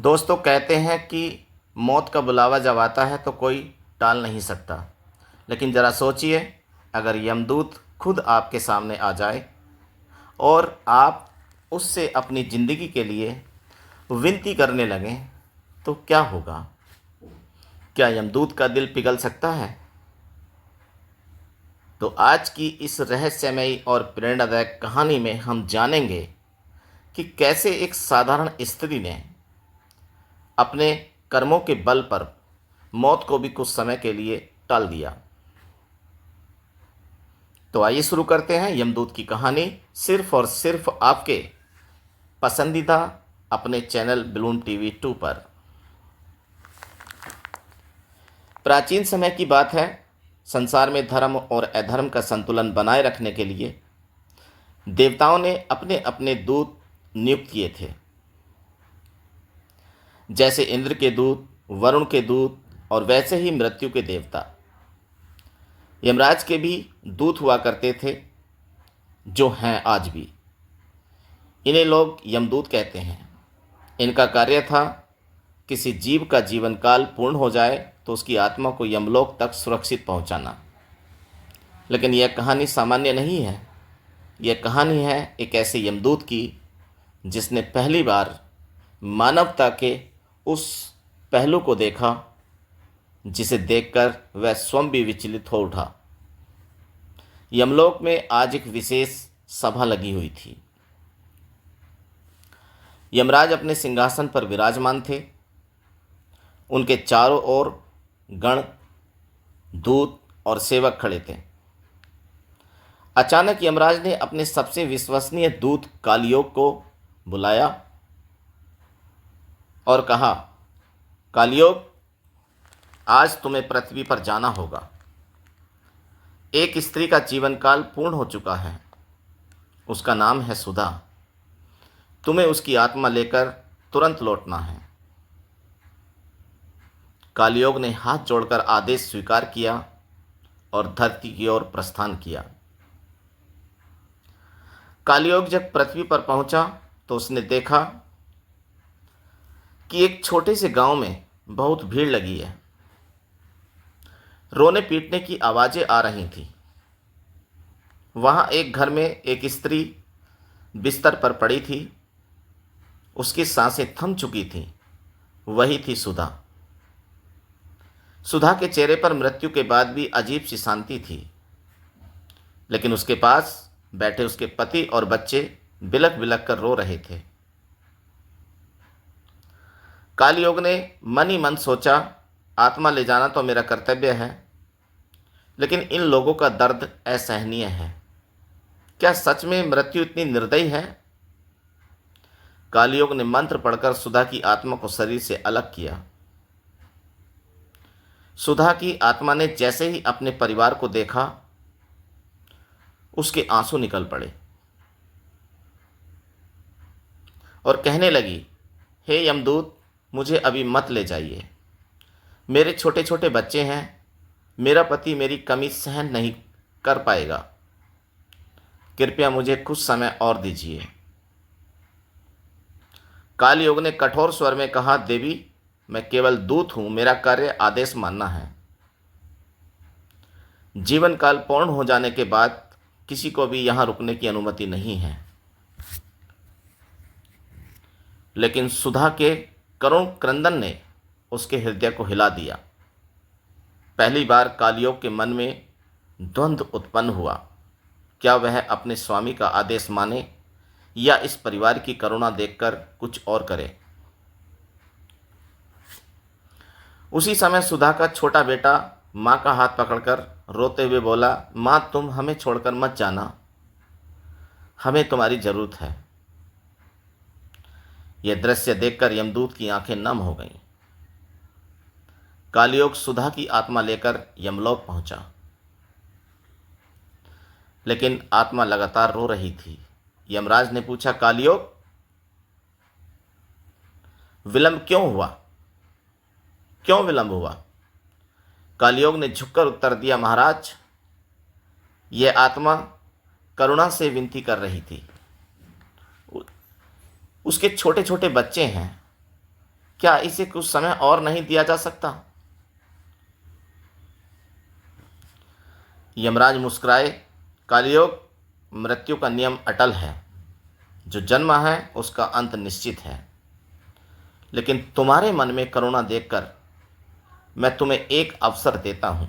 दोस्तों कहते हैं कि मौत का बुलावा जब आता है तो कोई टाल नहीं सकता। लेकिन ज़रा सोचिए, अगर यमदूत खुद आपके सामने आ जाए और आप उससे अपनी ज़िंदगी के लिए विनती करने लगें तो क्या होगा? क्या यमदूत का दिल पिघल सकता है? तो आज की इस रहस्यमयी और प्रेरणादायक कहानी में हम जानेंगे कि कैसे एक साधारण स्त्री ने अपने कर्मों के बल पर मौत को भी कुछ समय के लिए टाल दिया। तो आइए शुरू करते हैं यमदूत की कहानी, सिर्फ और सिर्फ आपके पसंदीदा अपने चैनल बलून टीवी 2 पर। प्राचीन समय की बात है। संसार में धर्म और अधर्म का संतुलन बनाए रखने के लिए देवताओं ने अपने अपने दूत नियुक्त किए थे। जैसे इंद्र के दूत, वरुण के दूत और वैसे ही मृत्यु के देवता यमराज के भी दूत हुआ करते थे, जो हैं आज भी। इन्हें लोग यमदूत कहते हैं। इनका कार्य था, किसी जीव का जीवन काल पूर्ण हो जाए तो उसकी आत्मा को यमलोक तक सुरक्षित पहुंचाना। लेकिन यह कहानी सामान्य नहीं है। यह कहानी है एक ऐसे यमदूत की जिसने पहली बार मानवता के उस पहलू को देखा जिसे देखकर वह स्वयं भी विचलित हो उठा। यमलोक में आज एक विशेष सभा लगी हुई थी। यमराज अपने सिंहासन पर विराजमान थे। उनके चारों ओर गण, दूत और सेवक खड़े थे। अचानक यमराज ने अपने सबसे विश्वसनीय दूत कालयोग को बुलाया और कहा, कालयोग, आज तुम्हें पृथ्वी पर जाना होगा। एक स्त्री का जीवन काल पूर्ण हो चुका है। उसका नाम है सुधा। तुम्हें उसकी आत्मा लेकर तुरंत लौटना है। कालयोग ने हाथ जोड़कर आदेश स्वीकार किया और धरती की ओर प्रस्थान किया। कालयोग जब पृथ्वी पर पहुंचा तो उसने देखा कि एक छोटे से गांव में बहुत भीड़ लगी है। रोने पीटने की आवाजें आ रही थी। वहां एक घर में एक स्त्री बिस्तर पर पड़ी थी। उसकी सांसें थम चुकी थीं। वही थी सुधा। सुधा के चेहरे पर मृत्यु के बाद भी अजीब सी शांति थी। लेकिन उसके पास बैठे उसके पति और बच्चे बिलख बिलख कर रो रहे थे। कालयोग ने मन ही मन सोचा, आत्मा ले जाना तो मेरा कर्तव्य है, लेकिन इन लोगों का दर्द असहनीय है। क्या सच में मृत्यु इतनी निर्दयी है? कालयोग ने मंत्र पढ़कर सुधा की आत्मा को शरीर से अलग किया। सुधा की आत्मा ने जैसे ही अपने परिवार को देखा, उसके आंसू निकल पड़े और कहने लगी, हे यमदूत, मुझे अभी मत ले जाइए। मेरे छोटे छोटे बच्चे हैं। मेरा पति मेरी कमी सहन नहीं कर पाएगा। कृपया मुझे कुछ समय और दीजिए। कालयोग ने कठोर स्वर में कहा, देवी, मैं केवल दूत हूं। मेरा कार्य आदेश मानना है। जीवन काल पूर्ण हो जाने के बाद किसी को भी यहां रुकने की अनुमति नहीं है। लेकिन सुधा के करुण क्रंदन ने उसके हृदय को हिला दिया। पहली बार कालयोग के मन में द्वंद्व उत्पन्न हुआ। क्या वह अपने स्वामी का आदेश माने या इस परिवार की करुणा देखकर कुछ और करे? उसी समय सुधा का छोटा बेटा मां का हाथ पकड़कर रोते हुए बोला, मां, तुम हमें छोड़कर मत जाना। हमें तुम्हारी जरूरत है। यह दृश्य देखकर यमदूत की आंखें नम हो गईं। कालयोग सुधा की आत्मा लेकर यमलोक पहुंचा। लेकिन आत्मा लगातार रो रही थी। यमराज ने पूछा, कालयोग, विलंब क्यों हुआ? क्यों विलंब हुआ? कालयोग ने झुककर उत्तर दिया, महाराज, यह आत्मा करुणा से विनती कर रही थी। उसके छोटे छोटे बच्चे हैं। क्या इसे कुछ समय और नहीं दिया जा सकता? यमराज मुस्कुराए, कालयोग, मृत्यु का नियम अटल है। जो जन्मा है उसका अंत निश्चित है। लेकिन तुम्हारे मन में करुणा देखकर मैं तुम्हें एक अवसर देता हूं।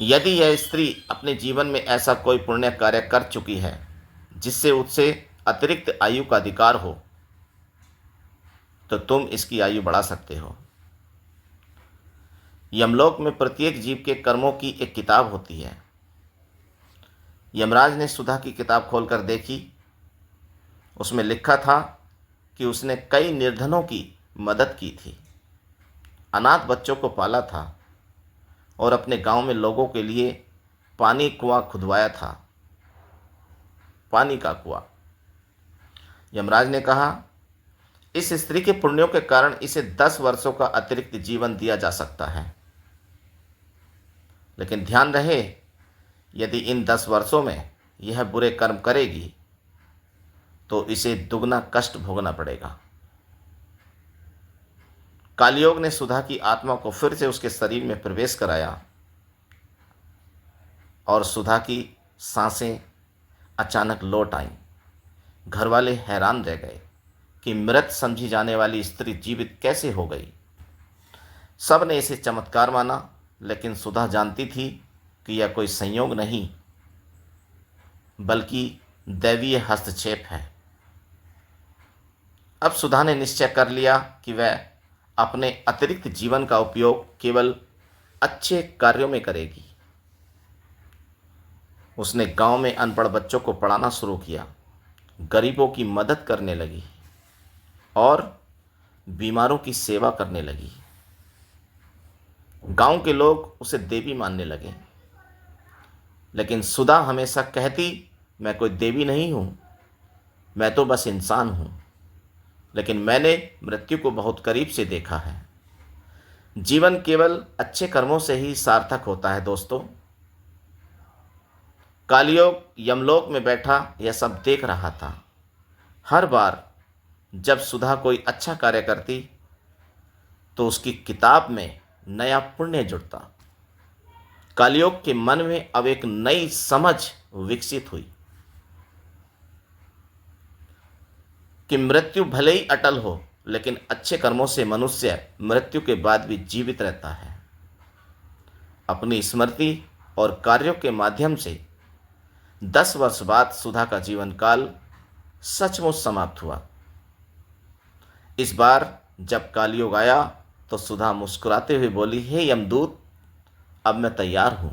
यदि यह स्त्री अपने जीवन में ऐसा कोई पुण्य कार्य कर चुकी है जिससे उससे अतिरिक्त आयु का अधिकार हो, तो तुम इसकी आयु बढ़ा सकते हो। यमलोक में प्रत्येक जीव के कर्मों की एक किताब होती है। यमराज ने सुधा की किताब खोलकर देखी। उसमें लिखा था कि उसने कई निर्धनों की मदद की थी, अनाथ बच्चों को पाला था और अपने गांव में लोगों के लिए पानी कुआं खुदवाया था। पानी का कुआं। यमराज ने कहा, इस स्त्री के पुण्यों के कारण इसे 10 वर्षों का अतिरिक्त जीवन दिया जा सकता है। लेकिन ध्यान रहे, यदि इन 10 वर्षों में यह बुरे कर्म करेगी तो इसे दुगना कष्ट भोगना पड़ेगा। कालयोग ने सुधा की आत्मा को फिर से उसके शरीर में प्रवेश कराया और सुधा की सांसें अचानक लौट आईं। घरवाले हैरान रह गए कि मृत समझी जाने वाली स्त्री जीवित कैसे हो गई। सब ने इसे चमत्कार माना, लेकिन सुधा जानती थी कि यह कोई संयोग नहीं बल्कि दैवीय हस्तक्षेप है। अब सुधा ने निश्चय कर लिया कि वह अपने अतिरिक्त जीवन का उपयोग केवल अच्छे कार्यों में करेगी। उसने गांव में अनपढ़ बच्चों को पढ़ाना शुरू किया, गरीबों की मदद करने लगी और बीमारों की सेवा करने लगी। गांव के लोग उसे देवी मानने लगे। लेकिन सुधा हमेशा कहती, मैं कोई देवी नहीं हूं, मैं तो बस इंसान हूं। लेकिन मैंने मृत्यु को बहुत करीब से देखा है। जीवन केवल अच्छे कर्मों से ही सार्थक होता है दोस्तों। कालयोग यमलोक में बैठा यह सब देख रहा था। हर बार जब सुधा कोई अच्छा कार्य करती तो उसकी किताब में नया पुण्य जुड़ता। कालयोग के मन में अब एक नई समझ विकसित हुई कि मृत्यु भले ही अटल हो, लेकिन अच्छे कर्मों से मनुष्य मृत्यु के बाद भी जीवित रहता है। अपनी स्मृति और कार्यों के माध्यम से 10 वर्ष बाद सुधा का जीवन काल सचमुच समाप्त हुआ। इस बार जब कालयोग आया तो सुधा मुस्कुराते हुए बोली, हे यमदूत, अब मैं तैयार हूं।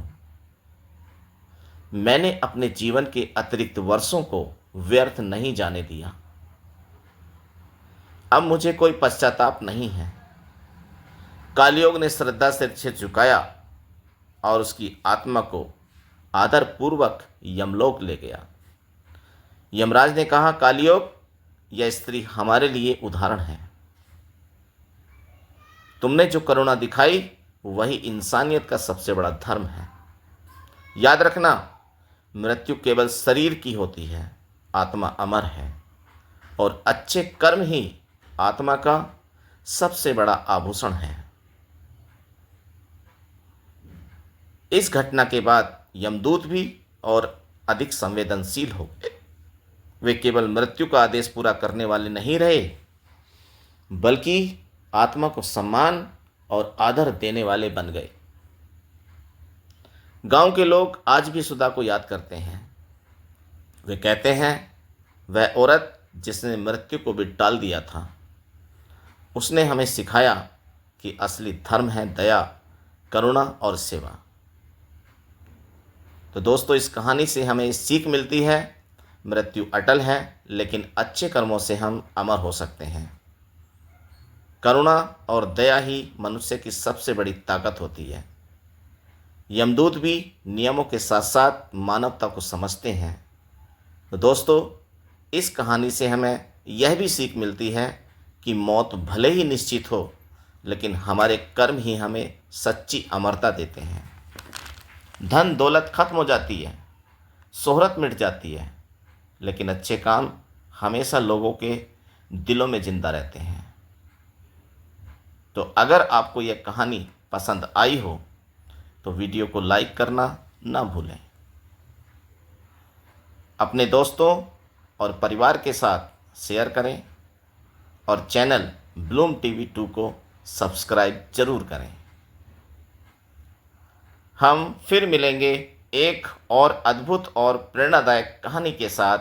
मैंने अपने जीवन के अतिरिक्त वर्षों को व्यर्थ नहीं जाने दिया। अब मुझे कोई पश्चाताप नहीं है। कालयोग ने श्रद्धा से सिर झुकाया और उसकी आत्मा को आदरपूर्वक यमलोक ले गया। यमराज ने कहा, कालयोग, यह स्त्री हमारे लिए उदाहरण है। तुमने जो करुणा दिखाई वही इंसानियत का सबसे बड़ा धर्म है। याद रखना, मृत्यु केवल शरीर की होती है, आत्मा अमर है और अच्छे कर्म ही आत्मा का सबसे बड़ा आभूषण है। इस घटना के बाद यमदूत भी और अधिक संवेदनशील हो गए। वे केवल मृत्यु का आदेश पूरा करने वाले नहीं रहे, बल्कि आत्मा को सम्मान और आदर देने वाले बन गए। गांव के लोग आज भी सुधा को याद करते हैं। वे कहते हैं, वह औरत जिसने मृत्यु को भी टाल दिया था, उसने हमें सिखाया कि असली धर्म है दया, करुणा और सेवा। तो दोस्तों, इस कहानी से हमें सीख मिलती है, मृत्यु अटल है, लेकिन अच्छे कर्मों से हम अमर हो सकते हैं। करुणा और दया ही मनुष्य की सबसे बड़ी ताकत होती है। यमदूत भी नियमों के साथ साथ मानवता को समझते हैं। तो दोस्तों, इस कहानी से हमें यह भी सीख मिलती है कि मौत भले ही निश्चित हो, लेकिन हमारे कर्म ही हमें सच्ची अमरता देते हैं। धन दौलत खत्म हो जाती है, शोहरत मिट जाती है, लेकिन अच्छे काम हमेशा लोगों के दिलों में जिंदा रहते हैं। तो अगर आपको यह कहानी पसंद आई हो तो वीडियो को लाइक करना ना भूलें। अपने दोस्तों और परिवार के साथ शेयर करें और चैनल ब्लूम टीवी 2 को सब्सक्राइब जरूर करें। हम फिर मिलेंगे एक और अद्भुत और प्रेरणादायक कहानी के साथ।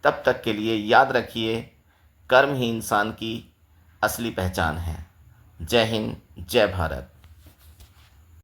तब तक के लिए याद रखिए, कर्म ही इंसान की असली पहचान है। जय हिंद, जय भारत।